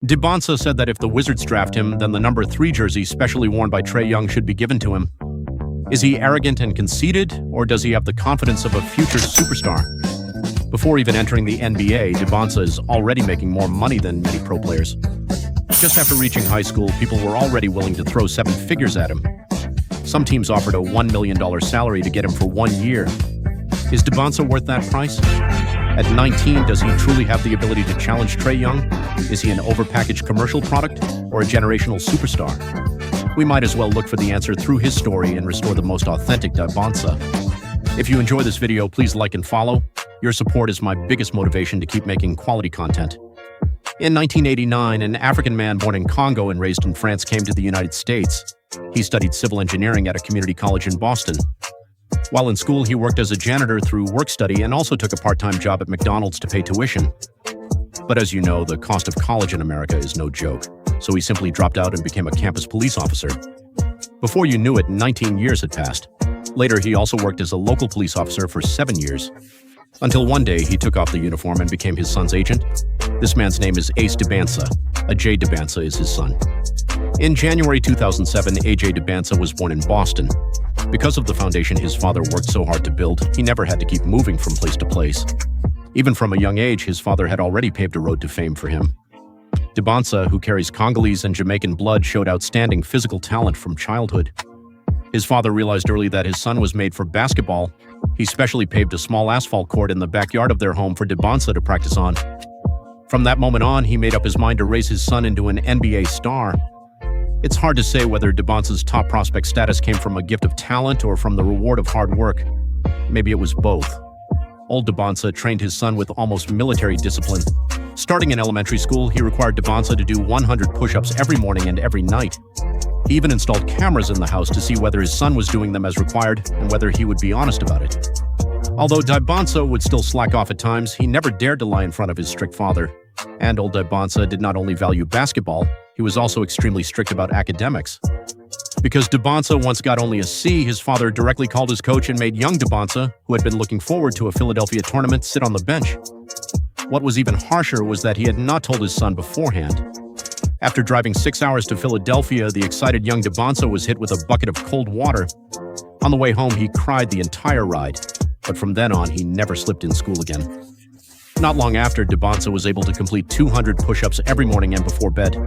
Dybantsa said that if the Wizards draft him, then the number 3 jersey specially worn by Trae Young should be given to him. Is he arrogant and conceited, or does he have the confidence of a future superstar? Before even entering the NBA, Dybantsa is already making more money than many pro players. Just after reaching high school, people were already willing to throw 7 figures at him. Some teams offered a $1 million salary to get him for 1 year. Is Dybantsa worth that price? At 19, does he truly have the ability to challenge Trae Young? Is he an overpackaged commercial product or a generational superstar? We might as well look for the answer through his story and restore the most authentic Dybantsa. If you enjoy this video, please like and follow. Your support is my biggest motivation to keep making quality content. In 1989, an African man born in Congo and raised in France came to the United States. He studied civil engineering at a community college in Boston. While in school, he worked as a janitor through work study and also took a part-time job at McDonald's to pay tuition. But as you know, the cost of college in America is no joke, so he simply dropped out and became a campus police officer. Before you knew it, 19 years had passed. Later, he also worked as a local police officer for 7 years. Until one day, he took off the uniform and became his son's agent. This man's name is Ace Dybantsa. Ajay Dybantsa is his son. In January 2007, Ajay Dybantsa was born in Boston. Because of the foundation his father worked so hard to build, he never had to keep moving from place to place. Even from a young age, his father had already paved a road to fame for him. Dybantsa, who carries Congolese and Jamaican blood, showed outstanding physical talent from childhood. His father realized early that his son was made for basketball. He specially paved a small asphalt court in the backyard of their home for Dybantsa to practice on. From that moment on, he made up his mind to raise his son into an NBA star. It's hard to say whether Dybantsa's top prospect status came from a gift of talent or from the reward of hard work. Maybe it was both. Old Dybantsa trained his son with almost military discipline. Starting in elementary school, he required Dybantsa to do 100 push-ups every morning and every night. He even installed cameras in the house to see whether his son was doing them as required and whether he would be honest about it. Although Dybantsa would still slack off at times, he never dared to lie in front of his strict father. And old Dybantsa did not only value basketball, he was also extremely strict about academics. Because Dybantsa once got only a C, his father directly called his coach and made young Dybantsa, who had been looking forward to a Philadelphia tournament, sit on the bench. What was even harsher was that he had not told his son beforehand. After driving 6 hours to Philadelphia, the excited young Dybantsa was hit with a bucket of cold water. On the way home, he cried the entire ride, but from then on, he never slipped in school again. Not long after, Dybantsa was able to complete 200 push-ups every morning and before bed.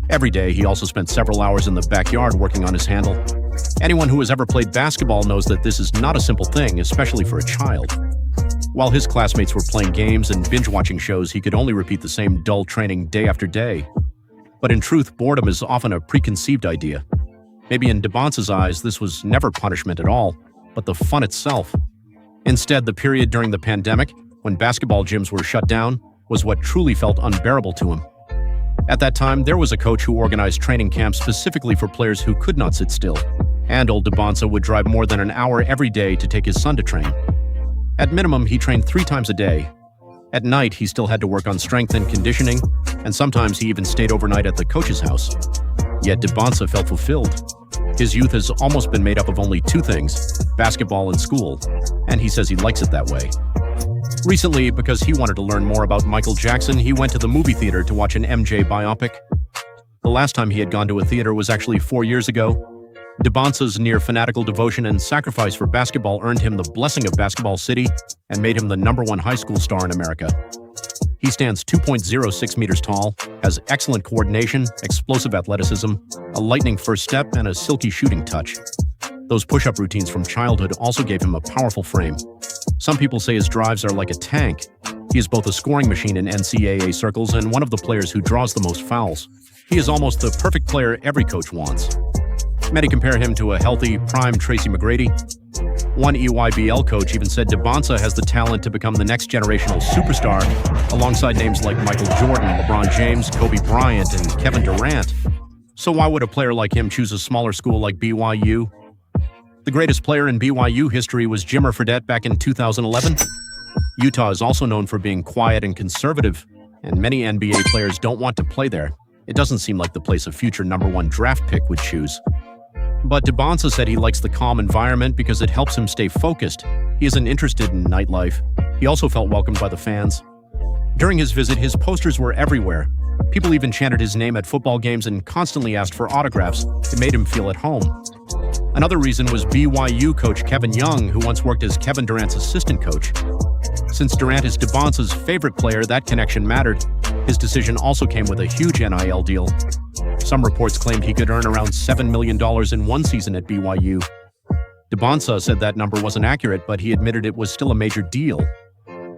Every day, he also spent several hours in the backyard working on his handle. Anyone who has ever played basketball knows that this is not a simple thing, especially for a child. While his classmates were playing games and binge-watching shows, he could only repeat the same dull training day after day. But in truth, boredom is often a preconceived idea. Maybe in Dybantsa's eyes, this was never punishment at all, but the fun itself. Instead, the period during the pandemic, when basketball gyms were shut down, was what truly felt unbearable to him. At that time, there was a coach who organized training camps specifically for players who could not sit still, and old Dybantsa would drive more than an hour every day to take his son to train. At minimum, he trained 3 times a day. At night, he still had to work on strength and conditioning, and sometimes he even stayed overnight at the coach's house. Yet Dybantsa felt fulfilled. His youth has almost been made up of only 2 things, basketball and school, and he says he likes it that way. Recently, because he wanted to learn more about Michael Jackson, he went to the movie theater to watch an MJ biopic. The last time he had gone to a theater was actually 4 years ago. Dybantsa's near-fanatical devotion and sacrifice for basketball earned him the blessing of Basketball City and made him the #1 high school star in America. He stands 2.06 meters tall, has excellent coordination, explosive athleticism, a lightning first step, and a silky shooting touch. Those push-up routines from childhood also gave him a powerful frame. Some people say his drives are like a tank. He is both a scoring machine in NCAA circles and one of the players who draws the most fouls. He is almost the perfect player every coach wants. Many compare him to a healthy, prime Tracy McGrady. One EYBL coach even said Dybantsa has the talent to become the next generational superstar, alongside names like Michael Jordan, LeBron James, Kobe Bryant, and Kevin Durant. So why would a player like him choose a smaller school like BYU? The greatest player in BYU history was Jimmer Fredette back in 2011. Utah is also known for being quiet and conservative, and many NBA players don't want to play there. It doesn't seem like the place a future #1 draft pick would choose. But Dybantsa said he likes the calm environment because it helps him stay focused. He isn't interested in nightlife. He also felt welcomed by the fans. During his visit, his posters were everywhere. People even chanted his name at football games and constantly asked for autographs. It made him feel at home. Another reason was BYU coach Kevin Young, who once worked as Kevin Durant's assistant coach. Since Durant is Dybantsa's favorite player, that connection mattered. His decision also came with a huge NIL deal. Some reports claimed he could earn around $7 million in one season at BYU. Dybantsa said that number wasn't accurate, but he admitted it was still a major deal.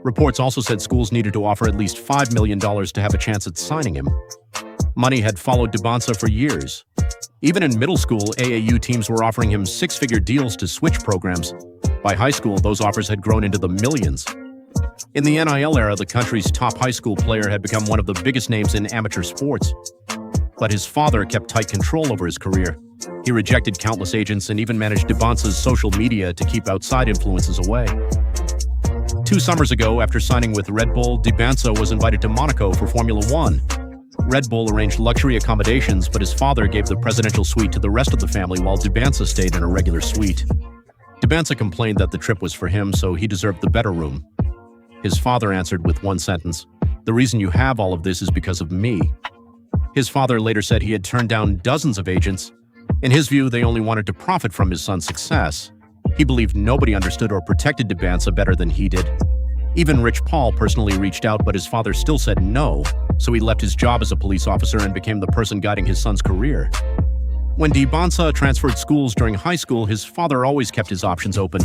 Reports also said schools needed to offer at least $5 million to have a chance at signing him. Money had followed Dybantsa for years. Even in middle school, AAU teams were offering him six-figure deals to switch programs. By high school, those offers had grown into the millions. In the NIL era, the country's top high school player had become one of the biggest names in amateur sports. But his father kept tight control over his career. He rejected countless agents and even managed Dybantsa's social media to keep outside influences away. 2 summers ago, after signing with Red Bull, Dybantsa was invited to Monaco for Formula 1. Red Bull arranged luxury accommodations, but his father gave the presidential suite to the rest of the family while Dybantsa stayed in a regular suite. Dybantsa complained that the trip was for him, so he deserved the better room. His father answered with one sentence, "The reason you have all of this is because of me." His father later said he had turned down dozens of agents. In his view, they only wanted to profit from his son's success. He believed nobody understood or protected Dybantsa better than he did. Even Rich Paul personally reached out, but his father still said no, so he left his job as a police officer and became the person guiding his son's career. When Dybantsa transferred schools during high school, his father always kept his options open.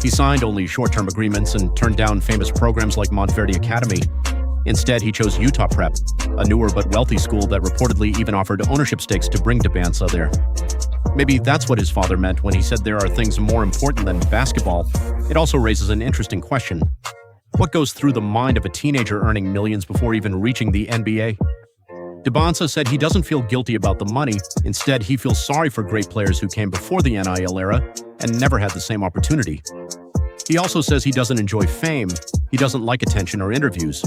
He signed only short-term agreements and turned down famous programs like Montverde Academy. Instead, he chose Utah Prep, a newer but wealthy school that reportedly even offered ownership stakes to bring Dybantsa there. Maybe that's what his father meant when he said there are things more important than basketball. It also raises an interesting question. What goes through the mind of a teenager earning millions before even reaching the NBA? Dybantsa said he doesn't feel guilty about the money. Instead, he feels sorry for great players who came before the NIL era and never had the same opportunity. He also says he doesn't enjoy fame. He doesn't like attention or interviews.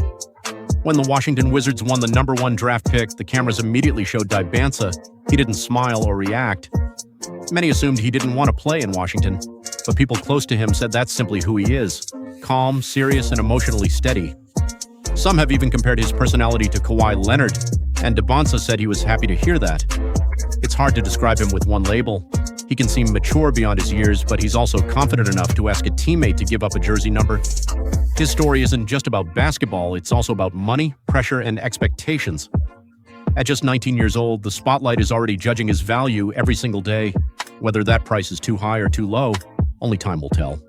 When the Washington Wizards won the #1 draft pick, the cameras immediately showed Dybantsa. He didn't smile or react. Many assumed he didn't want to play in Washington, but people close to him said that's simply who he is: calm, serious, and emotionally steady. Some have even compared his personality to Kawhi Leonard, and Dybantsa said he was happy to hear that. It's hard to describe him with one label. He can seem mature beyond his years, but he's also confident enough to ask a teammate to give up a jersey number. His story isn't just about basketball, it's also about money, pressure, and expectations. At just 19 years old, the spotlight is already judging his value every single day. Whether that price is too high or too low, only time will tell.